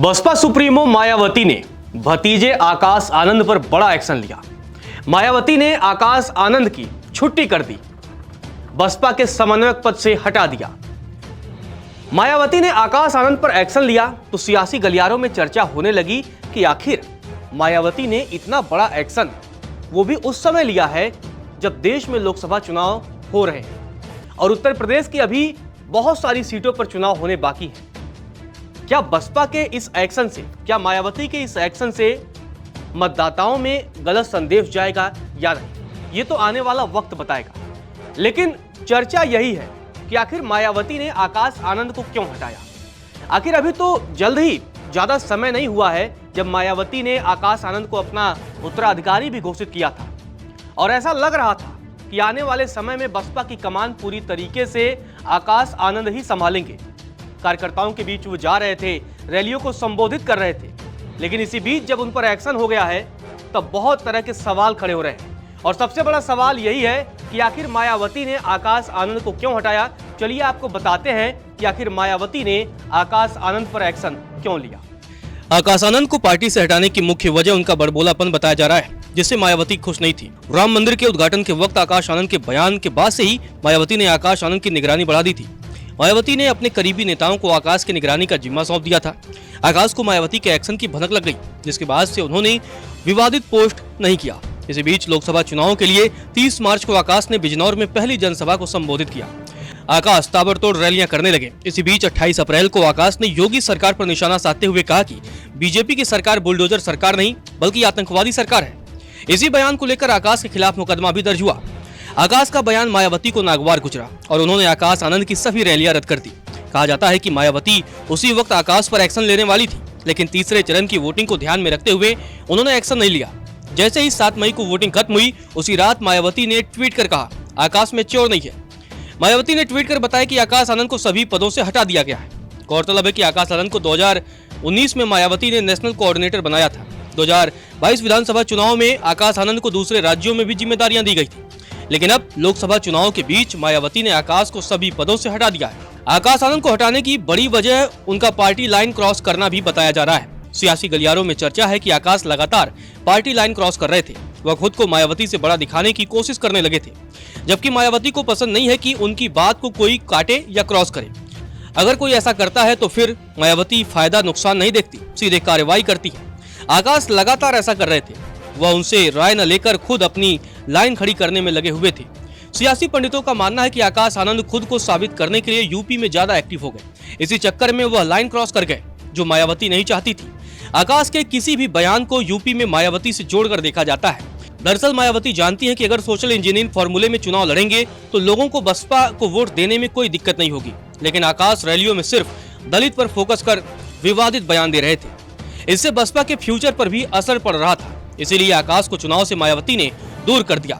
Baspa supremo Mayawati ने भतीजे आकाश आनंद पर बड़ा एक्शन लिया। मायावती ने आकाश आनंद की छुट्टी कर दी, बसपा के समन्वयक पद से हटा दिया। मायावती ने आकाश आनंद पर एक्शन लिया तो सियासी गलियारों में चर्चा होने लगी कि आखिर मायावती ने इतना बड़ा एक्शन वो भी उस समय लिया है जब देश में लोकसभा चुनाव हो रहे हैं और उत्तर प्रदेश की अभी बहुत सारी सीटों पर चुनाव होने बाकी हैं। क्या बसपा के इस एक्शन से, क्या मायावती के इस एक्शन से मतदाताओं में गलत संदेश जाएगा या नहीं, ये तो आने वाला वक्त बताएगा। लेकिन चर्चा यही है कि आखिर मायावती ने आकाश आनंद को क्यों हटाया। आखिर अभी तो जल्द ही, ज्यादा समय नहीं हुआ है जब मायावती ने आकाश आनंद को अपना उत्तराधिकारी भी घोषित किया था और ऐसा लग रहा था कि आने वाले समय में बसपा की कमान पूरी तरीके से आकाश आनंद ही संभालेंगे। कार्यकर्ताओं के बीच वो जा रहे थे, रैलियों को संबोधित कर रहे थे, लेकिन इसी बीच जब उन पर एक्शन हो गया है तब बहुत तरह के सवाल खड़े हो रहे हैं और सबसे बड़ा सवाल यही है कि आखिर मायावती ने आकाश आनंद को क्यों हटाया। चलिए आपको बताते हैं कि आखिर मायावती ने आकाश आनंद पर एक्शन क्यों लिया। आकाश आनंद को पार्टी से हटाने की मुख्य वजह उनका बड़बोलापन बताया जा रहा है, जिससे मायावती खुश नहीं थी। राम मंदिर के उद्घाटन के वक्त आकाश आनंद के बयान के बाद से ही मायावती ने आकाश आनंद की निगरानी बढ़ा दी थी। मायावती ने अपने करीबी नेताओं को आकाश की निगरानी का जिम्मा सौंप दिया था। आकाश को मायावती के एक्शन की भनक लग गई, जिसके बाद से उन्होंने विवादित पोस्ट नहीं किया। इसी बीच लोकसभा चुनाव के लिए 30 मार्च को आकाश ने बिजनौर में पहली जनसभा को संबोधित किया। आकाश ताबड़तोड़ रैलियां करने लगे। इसी बीच 28 अप्रैल को आकाश ने योगी सरकार पर निशाना साधते हुए कहा कि बीजेपी की सरकार बुलडोजर सरकार नहीं बल्कि आतंकवादी सरकार है। इसी बयान को लेकर आकाश के खिलाफ मुकदमा भी दर्ज हुआ। आकाश का बयान मायावती को नागवार गुजरा और उन्होंने आकाश आनंद की सभी रैलियां रद्द कर दी। कहा जाता है कि मायावती उसी वक्त आकाश पर एक्शन लेने वाली थी, लेकिन तीसरे चरण की वोटिंग को ध्यान में रखते हुए उन्होंने एक्शन नहीं लिया। जैसे ही 7 मई को वोटिंग खत्म हुई, उसी रात मायावती ने ट्वीट कर कहा आकाश में चोर नहीं है। मायावती ने ट्वीट कर बताया कि आकाश आनंद को सभी पदों से हटा दिया गया है। गौरतलब है कि आकाश आनंद को 2019 में मायावती ने नेशनल कोऑर्डिनेटर बनाया था। 2022 विधानसभा चुनाव में आकाश आनंद को दूसरे राज्यों में भी जिम्मेदारियां दी गई थी, लेकिन अब लोकसभा चुनाव के बीच मायावती ने आकाश को सभी पदों से हटा दिया है। आकाश आनंद को हटाने की बड़ी वजह उनका पार्टी लाइन क्रॉस करना भी बताया जा रहा है। सियासी गलियारों में चर्चा है कि आकाश लगातार पार्टी लाइन क्रॉस कर रहे थे। वह खुद को मायावती से बड़ा दिखाने की कोशिश करने लगे थे, जबकि मायावती को पसंद नहीं है कि उनकी बात को कोई काटे या क्रॉस करे। अगर कोई ऐसा करता है तो फिर मायावती फायदा नुकसान नहीं देखती, सीधे कार्रवाई करती है। आकाश लगातार ऐसा कर रहे थे। वह उनसे राय न लेकर खुद अपनी लाइन खड़ी करने में लगे हुए थे। सियासी पंडितों का मानना है कि आकाश आनंद खुद को साबित करने के लिए यूपी में ज्यादा एक्टिव हो गए। इसी चक्कर में वह लाइन क्रॉस कर गए, जो मायावती नहीं चाहती थी। आकाश के किसी भी बयान को यूपी में मायावती से जोड़कर देखा जाता है। दरअसल मायावती जानती है कि अगर सोशल इंजीनियरिंग फॉर्मूले में चुनाव लड़ेंगे तो लोगों को बसपा को वोट देने में कोई दिक्कत नहीं होगी। लेकिन आकाश रैलियों में सिर्फ दलित पर फोकस कर विवादित बयान दे रहे थे। इससे बसपा के फ्यूचर पर भी असर पड़ रहा था। इसीलिए आकाश को चुनाव से मायावती ने दूर कर दिया।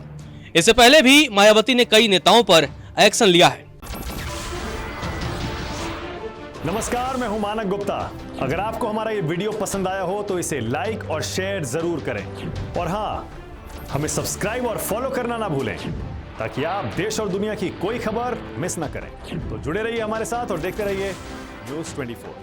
इससे पहले भी मायावती ने कई नेताओं पर एक्शन लिया है। नमस्कार, मैं हूं मानक गुप्ता। अगर आपको हमारा ये वीडियो पसंद आया हो तो इसे लाइक और शेयर जरूर करें और हाँ, हमें सब्सक्राइब और फॉलो करना ना भूलें ताकि आप देश और दुनिया की कोई खबर मिस ना करें। तो जुड़े रहिए हमारे साथ और देखते रहिए न्यूज़ 24।